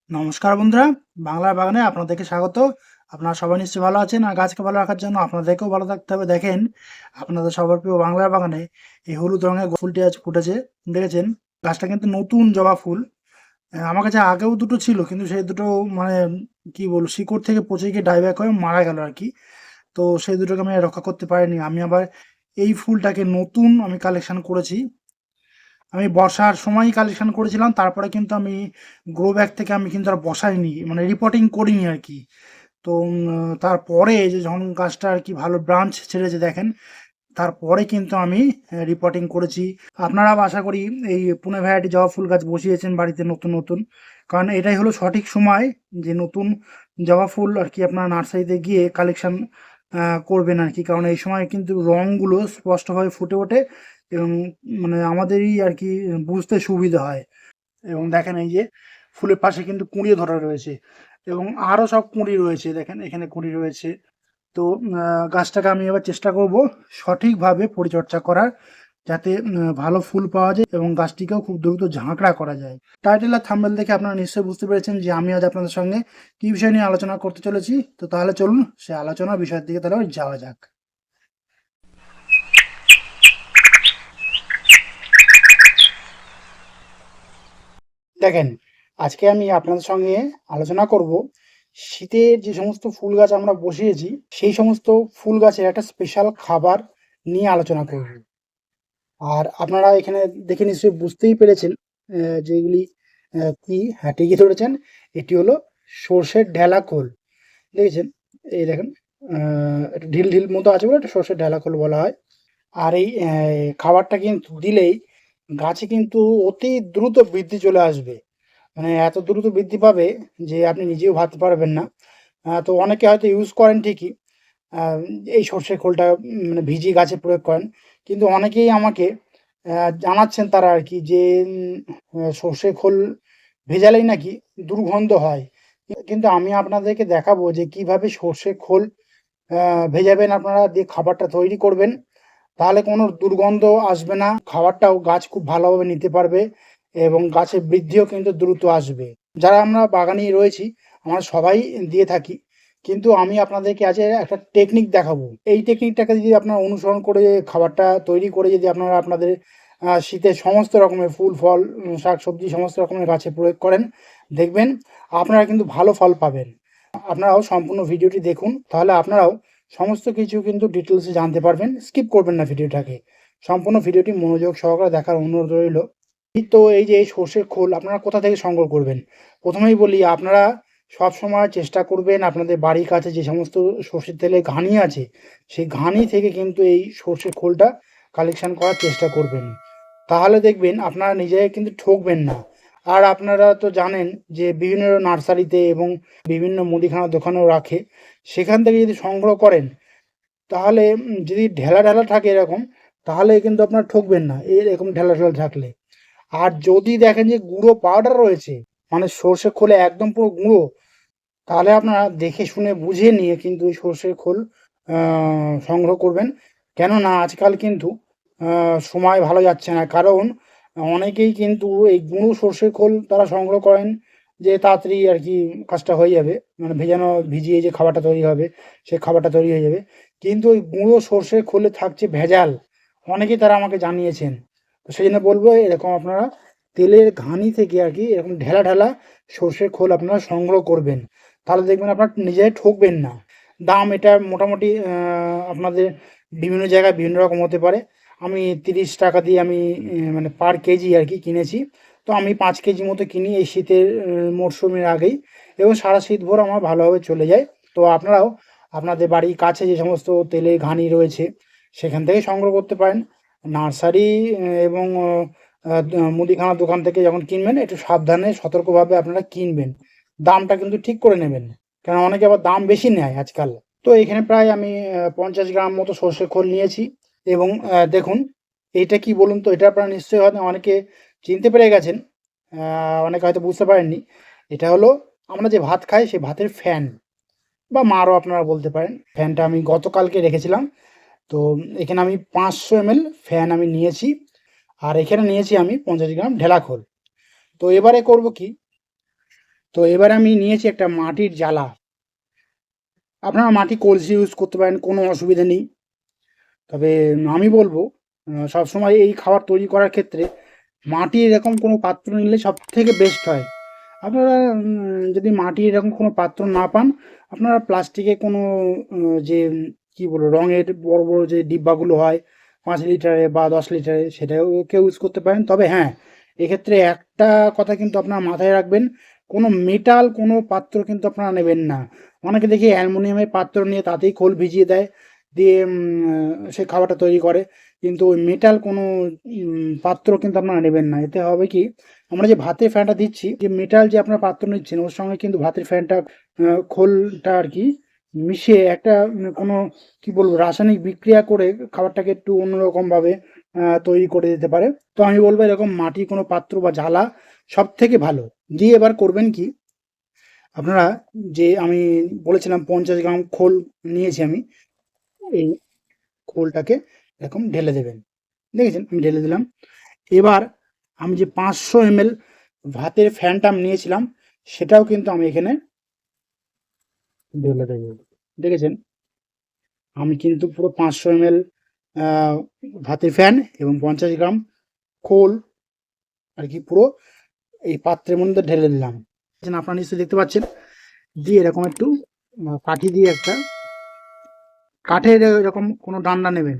নমস্কার বন্ধুরা, বাংলার বাগানে আপনাদেরকে স্বাগত। আপনারা সবাই নিশ্চয়ই ভালো আছেন। আর গাছকে ভালো রাখার জন্য আপনাদেরকেও ভালো থাকতে হবে। দেখেন, আপনাদের সবার প্রিয় বাংলার বাগানে এই হলুদ রঙের ফুলটি আজ ফুটেছে। দেখেছেন, গাছটা কিন্তু নতুন জবা ফুল। আমার কাছে আগেও দুটো ছিল, কিন্তু সেই দুটো মানে কি বলবো, শিকড় থেকে পচে গিয়ে ডাইব্যাক হয়ে মারা গেল আর কি। তো সেই দুটোকে আমি আর রক্ষা করতে পারিনি। আমি আবার এই ফুলটাকে নতুন আমি কালেকশন করেছি। আমি বর্ষার সময়ই কালেকশন করেছিলাম। তারপরে কিন্তু আমি গ্রো ব্যাগ থেকে আমি কিন্তু আর বসাইনি, মানে রিপোর্টিং করিনি আর কি। তো তারপরে যে যখন গাছটা আর কি ভালো ব্রাঞ্চ ছেড়েছে দেখেন, তারপরে কিন্তু আমি রিপোর্টিং করেছি। আপনারাও আশা করি এই পুনে ভ্যারাইটি জবা ফুল গাছ বসিয়েছেন বাড়িতে নতুন নতুন, কারণ এটাই হলো সঠিক সময় যে নতুন জবা ফুল আর কি আপনারা নার্সারিতে গিয়ে কালেকশন করবেন আর কি। কারণ এই সময় কিন্তু রঙগুলো স্পষ্টভাবে ফুটে ওঠে এবং মানে আমাদেরই আর কি বুঝতে সুবিধা হয়। এবং দেখেন এই যে ফুলের পাশে কিন্তু কুঁড়িয়ে ধরা রয়েছে এবং আরও সব কুঁড়ি রয়েছে, দেখেন এখানে কুঁড়ি রয়েছে। তো গাছটাকে আমি এবার চেষ্টা করব সঠিকভাবে পরিচর্যা করার, যাতে ভালো ফুল পাওয়া যায় এবং গাছটিকেও খুব দ্রুত ঝাঁকড়া করা যায়। টাইটেল আর থাম্বনেল দেখে আপনারা নিশ্চয়ই বুঝতে পেরেছেন যে আমি আজ আপনাদের সঙ্গে কী বিষয় নিয়ে আলোচনা করতে চলেছি। তো তাহলে চলুন সে আলোচনার বিষয়ের দিকে তাহলে যাওয়া যাক। দেখেন, আজকে আমি আপনাদের সঙ্গে আলোচনা করব শীতের যে সমস্ত ফুল গাছ আমরা বসিয়েছি সেই সমস্ত ফুল গাছের একটা স্পেশাল খাবার নিয়ে আলোচনা করব। আর আপনারা এখানে দেখে নিশ্চয়ই বুঝতেই পেরেছেন যে এগুলি কি, হ্যাঁ ঠিকই ধরেছেন, এটি হলো সর্ষের ঢেলা খোল। দেখেছেন, এই দেখেন, একটা ঢিল ঢিল মতো আছে বলে এটা সর্ষের ঢেলা খোল বলা হয়। আর এই খাবারটা কিন্তু দিলেই গাছে কিন্তু অতি দ্রুত বৃদ্ধি চলে আসবে। মানে এত দ্রুত বৃদ্ধি পাবে যে আপনি নিজেও ভাবতে পারবেন না। তো অনেকে হয়তো ইউজ করেন ঠিকই, আহ, এই সর্ষে খোলটা মানে ভিজিয়ে গাছে প্রয়োগ করেন, কিন্তু অনেকেই আমাকে জানাচ্ছেন তারা আর কি যে সর্ষে খোল ভেজালেই নাকি দুর্গন্ধ হয়। কিন্তু আমি আপনাদেরকে দেখাবো যে কিভাবে সর্ষে খোল ভেজাবেন আপনারা, দিয়ে খাবারটা তৈরি করবেন, তাহলে কোনো দুর্গন্ধ আসবে না, খাবারটাও গাছ খুব ভালোভাবে নিতে পারবে এবং গাছের বৃদ্ধিও কিন্তু দ্রুত আসবে। যারা আমরা বাগানি রয়েছি আমরা সবাই দিয়ে থাকি, কিন্তু আমি আপনাদেরকে আজ একটা টেকনিক দেখাবো। এই টেকনিকটাকে যদি আপনারা অনুসরণ করে খাবারটা তৈরি করে যদি আপনারা আপনাদের শীতের সমস্ত রকমের ফুল ফল শাক সবজি সমস্ত রকমের গাছে প্রয়োগ করেন, দেখবেন আপনারা কিন্তু ভালো ফল পাবেন। আপনারাও সম্পূর্ণ ভিডিওটি দেখুন, তাহলে আপনারাও সমস্ত কিছু কিন্তু ডিটেলসে জানতে পারবেন। স্কিপ করবেন না ভিডিওটাকে, সম্পূর্ণ ভিডিওটি মনোযোগ সহকারে দেখার অনুরোধ রইল। তো এই যে এই সর্ষের খোল আপনারা কোথা থেকে সংগ্রহ করবেন, প্রথমেই বলি আপনারা সব সময় চেষ্টা করবেন আপনাদের বাড়ির কাছে যে সমস্ত সর্ষের তেলের ঘানি আছে সেই ঘানি থেকে কিন্তু এই সর্ষের খোলটা কালেকশন করার চেষ্টা করবেন, তাহলে দেখবেন আপনারা নিজেরাই কিন্তু ঠকবেন না। আর আপনারা তো জানেন যে বিভিন্ন নার্সারিতে এবং বিভিন্ন মুদিখানা দোকানেও রাখে, সেখান থেকে যদি সংগ্রহ করেন তাহলে যদি ঢেলা ঢেলা থাকে এরকম, তাহলে কিন্তু আপনারা ঠকবেন না এরকম ঢেলা ঢেলা থাকলে। আর যদি দেখেন যে গুঁড়ো পাউডার রয়েছে, মানে সর্ষে খোলে একদম পুরো গুঁড়ো, তাহলে আপনারা দেখে শুনে বুঝে নিয়ে কিন্তু ওই সর্ষের খোল সংগ্রহ করবেন। কেননা আজকাল কিন্তু সময় ভালো যাচ্ছে না, কারণ অনেকেই কিন্তু এই গুঁড়ো সর্ষের খোল তারা সংগ্রহ করেন যে তাড়াতাড়ি আর কি কাজটা হয়ে যাবে, মানে ভিজিয়ে যে খাবারটা তৈরি হবে সেই খাবারটা তৈরি হয়ে যাবে, কিন্তু ওই গুঁড়ো সর্ষের খোলে থাকছে ভেজাল। অনেকেই তারা আমাকে জানিয়েছেন। তো সেই জন্য বলবো এরকম আপনারা তেলের ঘানি থেকে আর কি এরকম ঢেলা ঢেলা সর্ষের খোল আপনারা সংগ্রহ করবেন, তাহলে দেখবেন আপনার নিজেরাই ঠকবেন না। দাম এটা মোটামুটি আপনাদের বিভিন্ন জায়গায় বিভিন্ন রকম হতে পারে। আমি 30 টাকা দিয়ে আমি মানে পার কেজি আর কি কিনেছি। তো আমি 5 কেজি মতো কিনি এই শীতের মরশুমের আগেই, এবং সারা শীতভর আমার ভালোভাবে চলে যায়। তো আপনারাও আপনাদের বাড়ির কাছে যে সমস্ত তেলের ঘানি রয়েছে সেখান থেকে সংগ্রহ করতে পারেন। নার্সারি এবং মুদিখানার দোকান থেকে যখন কিনবেন একটু সাবধানে সতর্কভাবে আপনারা কিনবেন, দামটা কিন্তু ঠিক করে নেবেন, কারণ অনেকে আবার দাম বেশি নেয় আজকাল। তো এখানে প্রায় আমি 50 গ্রাম মতো সর্ষের খোল নিয়েছি। এবং দেখুন এইটা কি বলুন তো, এটা আপনারা নিশ্চয়ই হয়তো অনেকে চিনতে পেরে গেছেন, অনেকে হয়তো বুঝতে পারেননি। এটা হলো আমরা যে ভাত খাই সেই ভাতের ফ্যান বা মারও আপনারা বলতে পারেন। ফ্যানটা আমি গতকালকে রেখেছিলাম। তো এখানে আমি 500 ml ফ্যান আমি নিয়েছি, আর এখানে নিয়েছি আমি 50 গ্রাম ঢেলা খোল। তো এবারে করব কি, তো এবার আমি নিয়েছি একটা মাটির জালা। আপনারা মাটি কলসি ইউজ করতে পারেন, কোনো অসুবিধা নেই। তবে আমি বলবো সবসময় এই খাবার তৈরি করার ক্ষেত্রে মাটির এরকম কোনো পাত্র নিলে সব থেকে বেস্ট হয়। আপনারা যদি মাটির এরকম কোনো পাত্র না পান, আপনারা প্লাস্টিকে কোনো যে কি বলবো রঙের বড় বড় যে ডিব্বাগুলো হয় 5 লিটারে বা 10 লিটারে, সেটাও কেউ ইউজ করতে পারেন। তবে হ্যাঁ, এক্ষেত্রে একটা কথা কিন্তু আপনারা মাথায় রাখবেন, কোনো মেটাল কোনো পাত্র কিন্তু আপনারা নেবেন না। অনেকে দেখি অ্যালুমিনিয়ামের পাত্র নিয়ে তাতেই খোল ভিজিয়ে দেয়, দিয়ে সে খাবারটা তৈরি করে। কিন্তু ওই মেটাল কোনো পাত্র কিন্তু আপনারা নেবেন না। এতে হবে কি, আমরা যে ভাতের ফ্যানটা দিচ্ছি, যে মেটাল যে আপনার পাত্র নিচ্ছেন ওর সঙ্গে কিন্তু ভাতের ফ্যানটা খোলটা আর কি মিশিয়ে একটা কোনো কি বলবো রাসায়নিক বিক্রিয়া করে খাবারটাকে একটু অন্যরকম ভাবে তৈরি করে দিতে পারে। তো আমি বলবো এরকম মাটির কোনো পাত্র বা ঝালা সব থেকে ভালো। দিয়ে এবার করবেন কি, আপনারা যে আমি বলেছিলাম 50 গ্রাম খোল নিয়েছি আমি, এই খোলটাকে এরকম ঢেলে দেবেন। দেখেছেন আমি ঢেলে দিলাম। এবার আমি যে 500 ml ভাতের ফ্যানটা নিয়েছিলাম সেটাও কিন্তু আমি এখানে ঢেলে দেবো। দেখেছেন আমি কিন্তু পুরো 500 ml ভাতের ফ্যান এবং 50 গ্রাম খোল আর কি পুরো এই পাত্রের মধ্যে ঢেলে দিলাম। আপনারা নিশ্চয়ই দেখতে পাচ্ছেন। দিয়ে এরকম একটু কাঠি দিয়ে একটা কাঠের এরকম কোনো ডান্ডা নেবেন,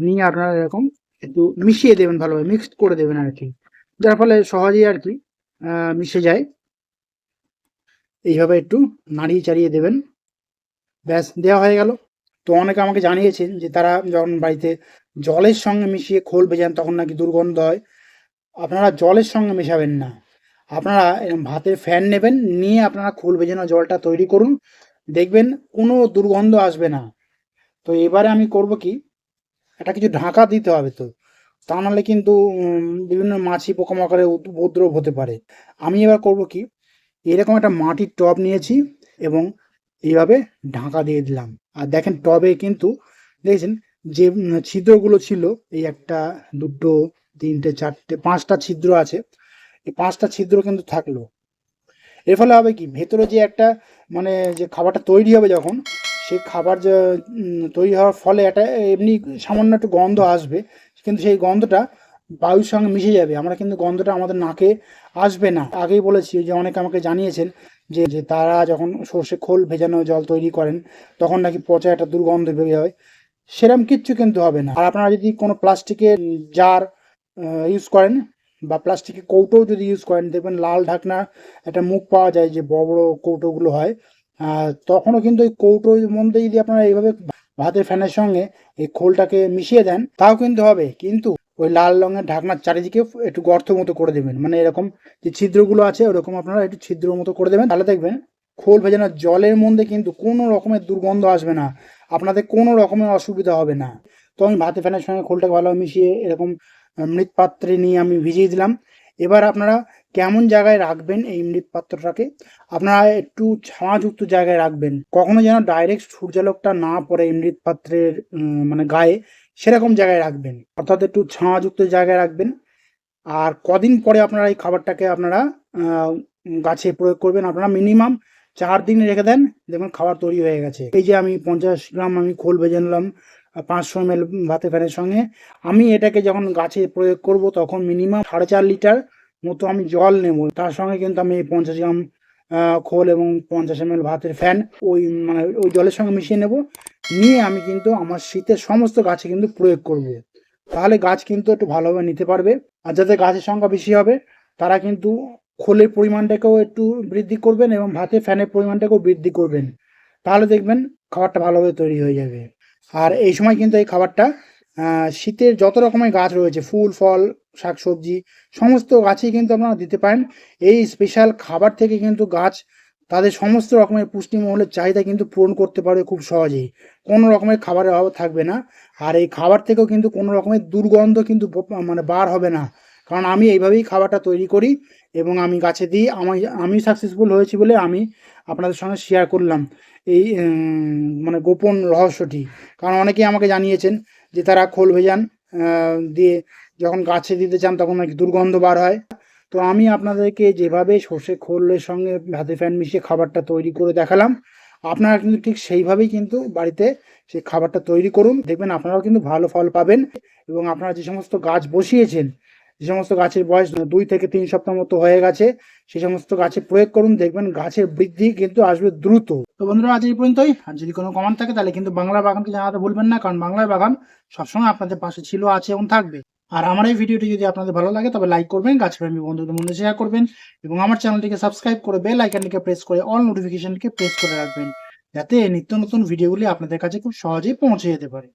নিয়ে আপনারা এরকম একটু মিশিয়ে দেবেন, ভালোভাবে মিক্সড করে দেবেন আর কি, যার ফলে সহজেই আর কি মিশে যায়। এইভাবে একটু নাড়িয়ে চাড়িয়ে দেবেন, ব্যাস দেওয়া হয়ে গেল। তো অনেকে আমাকে জানিয়েছেন যে তারা যখন বাড়িতে জলের সঙ্গে মিশিয়ে খোল ভেজান তখন নাকি দুর্গন্ধ হয়। আপনারা জলের সঙ্গে মেশাবেন না, আপনারা এরকম ভাতের ফ্যান নেবেন, নিয়ে আপনারা খোল ভেজানো জলটা তৈরি করুন, দেখবেন কোনো দুর্গন্ধ আসবে না। তো এবারে আমি করব কি, এটা কিছু ঢাকা দিতে হবে। তো তা নাহলে কিন্তু বিভিন্ন মাছি পোকামাকড়ের উপদ্রব হতে পারে। আমি এবার করব কি, এরকম একটা মাটির টব নিয়েছি এবং এইভাবে ঢাকা দিয়ে দিলাম। আর দেখেন টবে কিন্তু দেখেছেন যে ছিদ্রগুলো ছিল, এই একটা দুটো তিনটে চারটে পাঁচটা ছিদ্র আছে, এই পাঁচটা ছিদ্র কিন্তু থাকলো। এর ফলে হবে কি, ভেতরে যে একটা মানে যে খাবারটা তৈরি হবে যখন, সেই খাবার যে তৈরি হওয়ার ফলে একটা এমনি সামান্য একটু গন্ধ আসবে, কিন্তু সেই গন্ধটা বায়ুর সঙ্গে মিশে যাবে। আমরা কিন্তু গন্ধটা আমাদের নাকে আসবে না। আগেই বলেছি যে অনেকে আমাকে জানিয়েছেন যে যে তারা যখন সর্ষে খোল ভেজানো জল তৈরি করেন তখন নাকি পচা একটা দুর্গন্ধ বেরিয়ে হয়। সেরকম কিচ্ছু কিন্তু হবে না। আর আপনারা যদি কোনো প্লাস্টিকের জার ইউজ করেন বা প্লাস্টিকের কৌটোও যদি ইউজ করেন, দেখবেন লাল ঢাকনা একটা মুখ পাওয়া যায়, যে বড় বড় কৌটোগুলো হয়। তখনও কিন্তু ওই কৌটোর মধ্যে যদি আপনারা এইভাবে ভাতের ফ্যানের সঙ্গে এই খোলটাকে মিশিয়ে দেন তাও কিন্তু হবে, কিন্তু ওই লাল রঙের ঢাকনার চারিদিকে একটু গর্ত মতো করে দেবেন, মানে এরকম যে ছিদ্রগুলো আছে ওরকম আপনারা একটু ছিদ্র মতো করে দেবেন, তাহলে দেখবেন খোল ভেজানো জলের মধ্যে কিন্তু কোনো রকমের দুর্গন্ধ আসবে না, আপনাদের কোনো রকমের অসুবিধা হবে না। তো আমি ভাতের ফ্যানের সঙ্গে খোলটাকে ভালোভাবে মিশিয়ে এরকম মৃৎ পাত্রে নিয়ে আমি ভিজিয়ে দিলাম। এবার আপনারা কেমন জায়গায় রাখবেন এই মৃৎ পাত্রটাকে, আপনারা একটু ছায়াযুক্ত জায়গায় রাখবেন, কখনো যেন ডাইরেক্ট সূর্যালোকটা না পড়ে এই মৃৎ পাত্রের মানে গায়ে, সেরকম জায়গায় রাখবেন, অর্থাৎ একটু ছায়াযুক্ত জায়গায় রাখবেন। আর কদিন পরে আপনারা এই খাবারটাকে আপনারা গাছে প্রয়োগ করবেন, আপনারা মিনিমাম 4 দিন রেখে দেন, দেখবেন খাবার তৈরি হয়ে গেছে। এই যে আমি 50 গ্রাম আমি খোল ভেজে নিলাম 500 ml ভাতে ফ্যানের সঙ্গে, আমি এটাকে যখন গাছে প্রয়োগ করব তখন মিনিমাম 4.5 লিটার মতো আমি জল নেব, তার সঙ্গে কিন্তু আমি 50 গ্রাম খোল এবং 50 ml ভাতের ফ্যান ওই মানে ওই জলের সঙ্গে মিশিয়ে নেব, নিয়ে আমি কিন্তু আমার শীতের সমস্ত গাছে কিন্তু প্রয়োগ করব। তাহলে গাছ কিন্তু একটু ভালোভাবে নিতে পারবে। আর যাদের গাছের সংখ্যা বেশি হবে তারা কিন্তু খোলের পরিমাণটাকেও একটু বৃদ্ধি করবেন এবং ভাতের ফ্যানের পরিমাণটাকেও বৃদ্ধি করবেন, তাহলে দেখবেন খাবারটা ভালোভাবে তৈরি হয়ে যাবে। আর এই সময় কিন্তু এই খাবারটা শীতের যত রকমের গাছ রয়েছে, ফুল ফল শাকসবজি সমস্ত গাছেই কিন্তু আপনারা দিতে পারেন। এই স্পেশাল খাবার থেকে কিন্তু গাছ তাদের সমস্ত রকমের পুষ্টিমহলের চাহিদা কিন্তু পূরণ করতে পারবে খুব সহজেই, কোনো রকমের খাবারের অভাব থাকবে না। আর এই খাবার থেকেও কিন্তু কোনো রকমের দুর্গন্ধ কিন্তু মানে বার হবে না, কারণ আমি এইভাবেই খাবারটা তৈরি করি এবং আমি গাছে দিই। আমি সাকসেসফুল হয়েছি বলে আমি আপনাদের সঙ্গে শেয়ার করলাম এই মানে গোপন রহস্যটি। কারণ অনেকেই আমাকে জানিয়েছেন যে তারা খোল ভেজান দিয়ে যখন গাছে দিতে চান তখন নাকি দুর্গন্ধ বার হয়। তো আমি আপনাদেরকে যেভাবে সর্ষে খোলের সঙ্গে ভাতে ফ্যান মিশিয়ে খাবারটা তৈরি করে দেখালাম, আপনারা কিন্তু ঠিক সেইভাবেই কিন্তু বাড়িতে সেই খাবারটা তৈরি করুন। দেখবেন আপনারাও কিন্তু ভালো ফল পাবেন এবং আপনারা যে সমস্ত গাছ বসিয়েছেন, যে সমস্ত গাছের বয়স 2 থেকে 3 সপ্তাহ মতো হয়ে গেছে, সেই সমস্ত গাছে প্রয়োগ করুন। দেখবেন গাছের বৃদ্ধি কিন্তু আসবে দ্রুত। তো বন্ধুরা আজ এই পর্যন্তই। আর যদি কোনো কমেন্ট থাকে তাহলে কিন্তু বাংলার বাগানকে জানাতে ভুলবেন না, কারণ বাংলার বাগান সবসময় আপনাদের পাশে ছিল, আছে এবং থাকবে। আর আমার এই ভিডিওটি যদি আপনাদের ভালো লাগে তবে লাইক করবেন, গাছপ্রেমী বন্ধুদের মধ্যে শেয়ার করবেন এবং আমার চ্যানেলটিকে সাবস্ক্রাইব করে বেল আইকনটিকে প্রেস করে অল নোটিফিকেশনটিকে প্রেস করে রাখবেন, যাতে নিত্য নতুন ভিডিওগুলি আপনাদের কাছে খুব সহজেই পৌঁছে যেতে পারে।